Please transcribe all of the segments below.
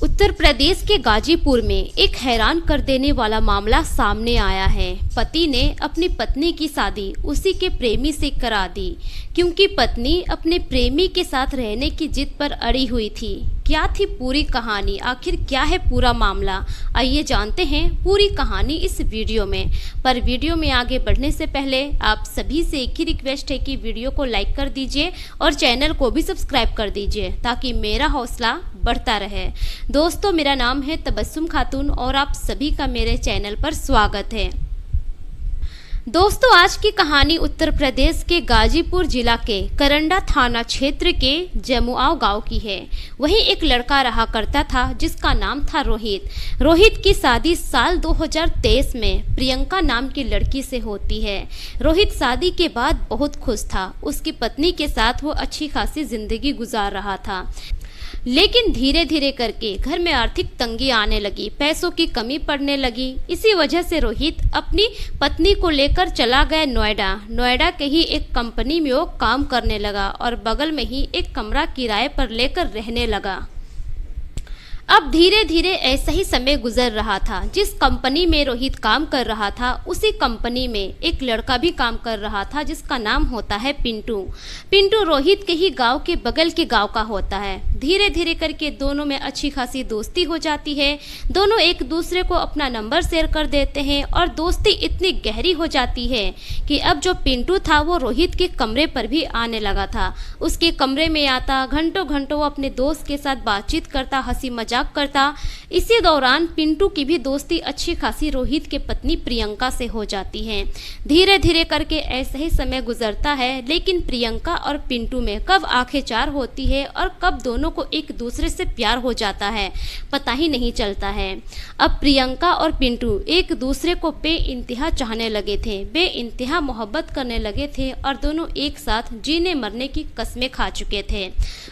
उत्तर प्रदेश के गाजीपुर में एक हैरान कर देने वाला मामला सामने आया है। पति ने अपनी पत्नी की शादी उसी के प्रेमी से करा दी, क्योंकि पत्नी अपने प्रेमी के साथ रहने की जिद पर अड़ी हुई थी। क्या थी पूरी कहानी, आखिर क्या है पूरा मामला, आइए जानते हैं पूरी कहानी इस वीडियो में। पर वीडियो में आगे बढ़ने से पहले आप सभी से एक ही रिक्वेस्ट है कि वीडियो को लाइक कर दीजिए और चैनल को भी सब्सक्राइब कर दीजिए, ताकि मेरा हौसला बढ़ता रहे। दोस्तों, मेरा नाम है तबस्सुम खातून और आप सभी का मेरे चैनल पर स्वागत है। दोस्तों, आज की कहानी उत्तर प्रदेश के गाजीपुर जिला के करंडा थाना क्षेत्र के जमुआव गांव की है। वहीं एक लड़का रहा करता था जिसका नाम था रोहित। रोहित की शादी साल 2023 में प्रियंका नाम की लड़की से होती है। रोहित शादी के बाद बहुत खुश था। उसकी पत्नी के साथ वो अच्छी खासी जिंदगी गुजार रहा था, लेकिन धीरे धीरे करके घर में आर्थिक तंगी आने लगी, पैसों की कमी पड़ने लगी। इसी वजह से रोहित अपनी पत्नी को लेकर चला गया नोएडा के ही एक कंपनी में वो काम करने लगा और बगल में ही एक कमरा किराए पर लेकर रहने लगा। अब धीरे धीरे ऐसा ही समय गुजर रहा था। जिस कंपनी में रोहित काम कर रहा था, उसी कंपनी में एक लड़का भी काम कर रहा था जिसका नाम होता है पिंटू। पिंटू रोहित के ही गांव के बगल के गांव का होता है। धीरे धीरे करके दोनों में अच्छी खासी दोस्ती हो जाती है। दोनों एक दूसरे को अपना नंबर शेयर कर देते हैं और दोस्ती इतनी गहरी हो जाती है कि अब जो पिंटू था वो रोहित के कमरे पर भी आने लगा था। उसके कमरे में आता, घंटों घंटों अपने दोस्त के साथ बातचीत करता, हंसी मजाक करता। इसी दौरान पिंटू की भी दोस्ती अच्छी खासी रोहित के पत्नी प्रियंका से हो जाती है। धीरे धीरे करके ऐसे ही समय गुजरता है, लेकिन प्रियंका और पिंटू में कब आंखें चार होती है और कब दोनों को एक दूसरे से प्यार हो जाता है, पता ही नहीं चलता है। अब प्रियंका और पिंटू एक दूसरे को बेइंतहा चाहने लगे थे, बेइंतहा मोहब्बत करने लगे थे और दोनों एक साथ जीने मरने की कस्में खा चुके थे।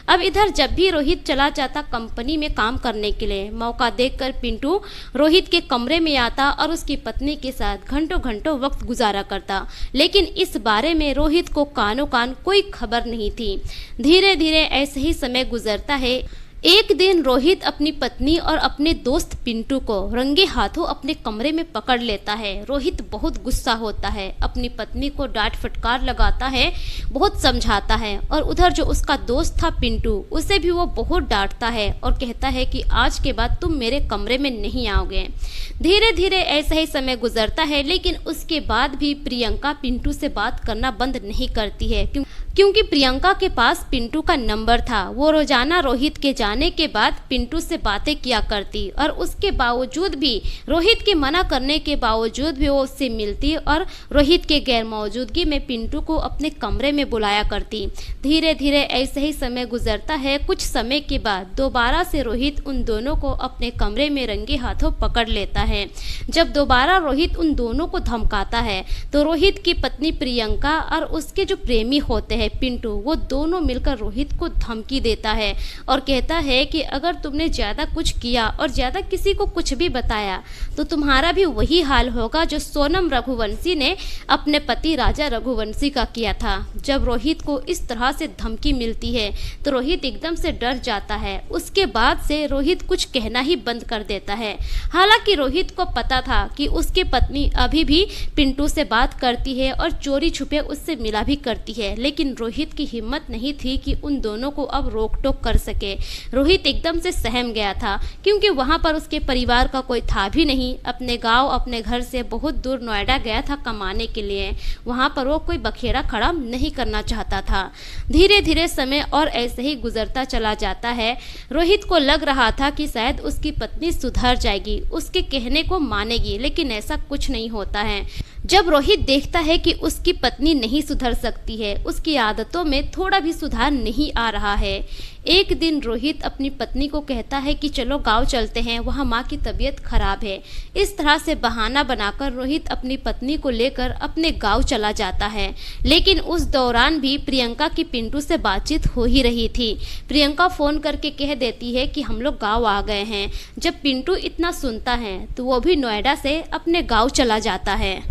अब इधर जब भी रोहित चला जाता कंपनी में काम करने के लिए, मौका देखकर पिंटू रोहित के कमरे में आता और उसकी पत्नी के साथ घंटों घंटों वक्त गुजारा करता। लेकिन इस बारे में रोहित को कानों कान कोई खबर नहीं थी। धीरे धीरे ऐसे ही समय गुजरता है। एक दिन रोहित अपनी पत्नी और अपने दोस्त पिंटू को रंगे हाथों अपने कमरे में पकड़ लेता है। रोहित बहुत गुस्सा होता है, अपनी पत्नी को डांट फटकार लगाता है, बहुत समझाता है और उधर जो उसका दोस्त था पिंटू, उसे भी वो बहुत डांटता है और कहता है कि आज के बाद तुम मेरे कमरे में नहीं आओगे। धीरे धीरे ऐसा ही समय गुजरता है, लेकिन उसके बाद भी प्रियंका पिंटू से बात करना बंद नहीं करती है, क्योंकि प्रियंका के पास पिंटू का नंबर था। वो रोजाना रोहित के जाने के बाद पिंटू से बातें किया करती और उसके बावजूद भी, रोहित के मना करने के बावजूद भी वो उससे मिलती और रोहित के गैर मौजूदगी में पिंटू को अपने कमरे में बुलाया करती। धीरे धीरे ऐसे ही समय गुजरता है। कुछ समय के बाद दोबारा से रोहित उन दोनों को अपने कमरे में रंगे हाथों पकड़ लेता है। जब दोबारा रोहित उन दोनों को धमकाता है तो रोहित की पत्नी प्रियंका और उसके जो प्रेमी होते हैं पिंटू, वो दोनों मिलकर रोहित को धमकी देता है और कहता है कि अगर तुमने ज्यादा कुछ किया और ज्यादा किसी को कुछ भी बताया तो तुम्हारा भी वही हाल होगा जो सोनम रघुवंशी ने अपने पति राजा रघुवंशी का किया था। जब रोहित को इस तरह से धमकी मिलती है तो रोहित एकदम से डर जाता है। उसके बाद से रोहित कुछ कहना ही बंद कर देता है। हालांकि रोहित को पता था कि उसकी पत्नी अभी भी पिंटू से बात करती है और चोरी छुपे उससे मिला भी करती है, लेकिन रोहित की हिम्मत नहीं थी कि उन दोनों को अब रोक टोक कर सके। रोहित एकदम से सहम गया था, क्योंकि वहां पर उसके परिवार का कोई था भी नहीं। अपने गांव, अपने घर से बहुत दूर नोएडा गया था कमाने के लिए। वहां पर वो कोई बखेड़ा खड़ा नहीं करना चाहता था। धीरे धीरे समय और ऐसे ही गुजरता चला जाता है। रोहित को लग रहा था कि शायद उसकी पत्नी सुधर जाएगी, उसके कहने को मानेगी, लेकिन ऐसा कुछ नहीं होता है। जब रोहित देखता है कि उसकी पत्नी नहीं सुधर सकती है, उसकी आदतों में थोड़ा भी सुधार नहीं आ रहा है, एक दिन रोहित अपनी पत्नी को कहता है कि चलो गांव चलते हैं, वहां माँ की तबीयत खराब है। इस तरह से बहाना बनाकर रोहित अपनी पत्नी को लेकर अपने गांव चला जाता है। लेकिन उस दौरान भी प्रियंका की पिंटू से बातचीत हो ही रही थी। प्रियंका फोन करके कह देती है कि हम लोग गाँव आ गए हैं। जब पिंटू इतना सुनता है तो वो भी नोएडा से अपने गाँव चला जाता है।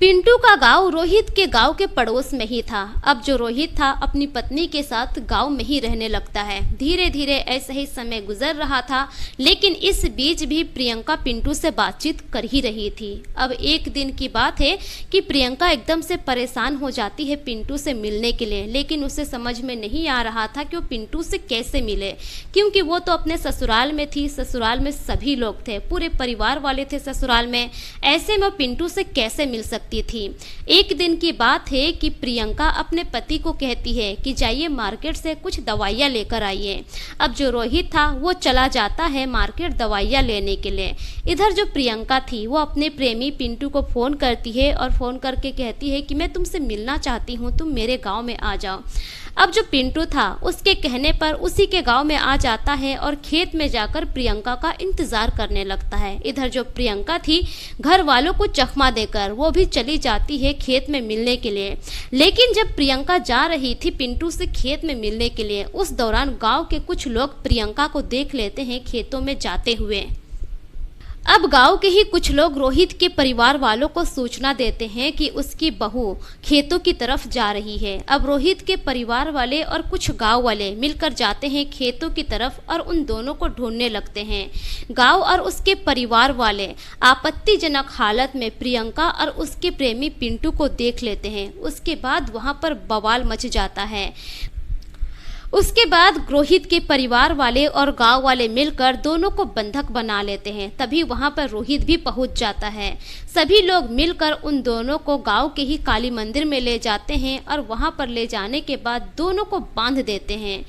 पिंटू का गांव रोहित के गांव के पड़ोस में ही था। अब जो रोहित था अपनी पत्नी के साथ गांव में ही रहने लगता है। धीरे धीरे ऐसे ही समय गुजर रहा था, लेकिन इस बीच भी प्रियंका पिंटू से बातचीत कर ही रही थी। अब एक दिन की बात है कि प्रियंका एकदम से परेशान हो जाती है पिंटू से मिलने के लिए, लेकिन उसे समझ में नहीं आ रहा था कि वो पिंटू से कैसे मिले, क्योंकि वो तो अपने ससुराल में थी। ससुराल में सभी लोग थे, पूरे परिवार वाले थे ससुराल में। ऐसे में पिंटू से कैसे मिल सकती थी। एक दिन की बात है कि प्रियंका अपने पति को कहती है कि जाइए मार्केट से कुछ दवाइयाँ लेकर आइए। अब जो रोहित था वो चला जाता है मार्केट दवाइयाँ लेने के लिए। इधर जो प्रियंका थी वो अपने प्रेमी पिंटू को फ़ोन करती है और फ़ोन करके कहती है कि मैं तुमसे मिलना चाहती हूँ, तुम मेरे गाँव में आ जाओ। अब जो पिंटू था उसके कहने पर उसी के गांव में आ जाता है और खेत में जाकर प्रियंका का इंतजार करने लगता है। इधर जो प्रियंका थी घर वालों को चकमा देकर वो भी चली जाती है खेत में मिलने के लिए। लेकिन जब प्रियंका जा रही थी पिंटू से खेत में मिलने के लिए, उस दौरान गांव के कुछ लोग प्रियंका को देख लेते हैं खेतों में जाते हुए। अब गांव के ही कुछ लोग रोहित के परिवार वालों को सूचना देते हैं कि उसकी बहू खेतों की तरफ जा रही है। अब रोहित के परिवार वाले और कुछ गांव वाले मिलकर जाते हैं खेतों की तरफ और उन दोनों को ढूंढने लगते हैं। गांव और उसके परिवार वाले आपत्तिजनक हालत में प्रियंका और उसके प्रेमी पिंटू को देख लेते हैं। उसके बाद वहां पर बवाल मच जाता है। उसके बाद रोहित के परिवार वाले और गांव वाले मिलकर दोनों को बंधक बना लेते हैं। तभी वहां पर रोहित भी पहुंच जाता है। सभी लोग मिलकर उन दोनों को गांव के ही काली मंदिर में ले जाते हैं और वहां पर ले जाने के बाद दोनों को बांध देते हैं।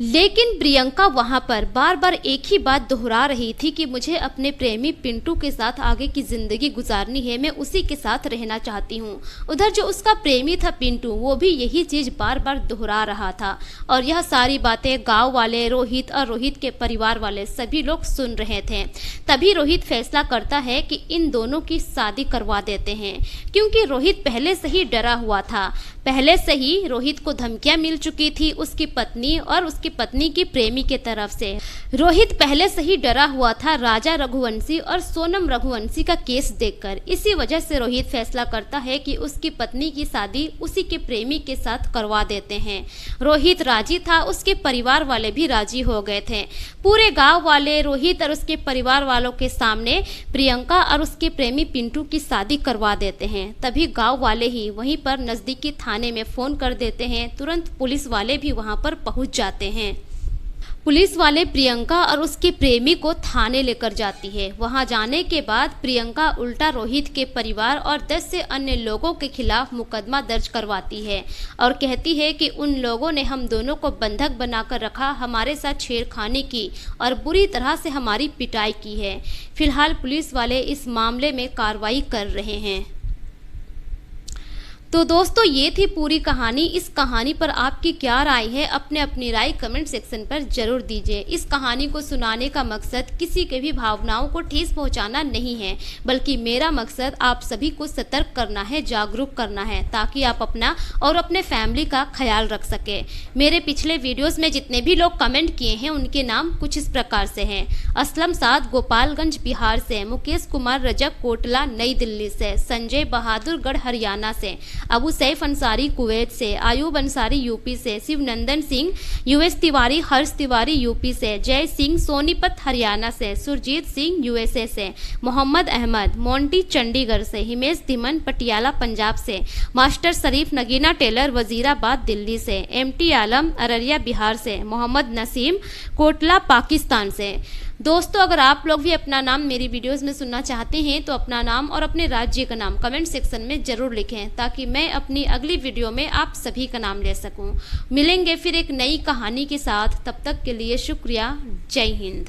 लेकिन प्रियंका वहां पर बार बार एक ही बात दोहरा रही थी कि मुझे अपने प्रेमी पिंटू के साथ आगे की जिंदगी गुजारनी है, मैं उसी के साथ रहना चाहती हूँ। उधर जो उसका प्रेमी था पिंटू, वो भी यही चीज बार बार दोहरा रहा था और यह सारी बातें गांव वाले, रोहित और रोहित के परिवार वाले सभी लोग सुन रहे थे। तभी रोहित फैसला करता है कि इन दोनों की शादी करवा देते हैं, क्योंकि रोहित पहले से ही डरा हुआ था। पहले से ही रोहित को धमकियां मिल चुकी थी उसकी पत्नी और उसकी पत्नी की प्रेमी के तरफ से। रोहित पहले से ही डरा हुआ था राजा रघुवंशी और सोनम रघुवंशी का केस देखकर। इसी वजह से रोहित फैसला करता है कि उसकी पत्नी की शादी उसी के प्रेमी के साथ करवा देते हैं। रोहित राजी था, उसके परिवार वाले भी राजी हो गए थे। पूरे गांव वाले रोहित और उसके परिवार वालों के सामने प्रियंका और उसके प्रेमी पिंटू की शादी करवा देते हैं। तभी गांव वाले ही वहीं पर नजदीकी थाने में फोन कर देते हैं। तुरंत पुलिस वाले भी वहां पर पहुंच जाते हैं। पुलिस वाले प्रियंका और उसके प्रेमी को थाने लेकर जाती है। वहां जाने के बाद प्रियंका उल्टा रोहित के परिवार और 10 से अन्य लोगों के खिलाफ मुकदमा दर्ज करवाती है और कहती है कि उन लोगों ने हम दोनों को बंधक बनाकर रखा, हमारे साथ छेड़खानी की और बुरी तरह से हमारी पिटाई की है। फिलहाल पुलिस वाले इस मामले में कार्रवाई कर रहे हैं। तो दोस्तों ये थी पूरी कहानी। इस कहानी पर आपकी क्या राय है, अपनी राय कमेंट सेक्शन पर जरूर दीजिए। इस कहानी को सुनाने का मकसद किसी के भी भावनाओं को ठेस पहुंचाना नहीं है, बल्कि मेरा मकसद आप सभी को सतर्क करना है, जागरूक करना है, ताकि आप अपना और अपने फैमिली का ख्याल रख सके। मेरे पिछले वीडियोस में जितने भी लोग कमेंट किए हैं उनके नाम कुछ इस प्रकार से हैं। असलम साद गोपालगंज बिहार से, मुकेश कुमार रजक कोटला नई दिल्ली से, संजय बहादुरगढ़ हरियाणा से, अबू सैफ अंसारी कुवैत से, आयूब अंसारी यूपी से, शिवनंदन सिंह यूएस तिवारी, हर्ष तिवारी यूपी से, जय सिंह सोनीपत हरियाणा से, सुरजीत सिंह यूएसए से, मोहम्मद अहमद मोंटी चंडीगढ़ से, हिमेश धीमन पटियाला पंजाब से, मास्टर शरीफ नगीना टेलर वजीराबाद दिल्ली से, एमटी आलम अररिया बिहार से, मोहम्मद नसीम कोटला पाकिस्तान से। दोस्तों अगर आप लोग भी अपना नाम मेरी वीडियोस में सुनना चाहते हैं तो अपना नाम और अपने राज्य का नाम कमेंट सेक्शन में ज़रूर लिखें, ताकि मैं अपनी अगली वीडियो में आप सभी का नाम ले सकूं। मिलेंगे फिर एक नई कहानी के साथ, तब तक के लिए शुक्रिया। जय हिंद।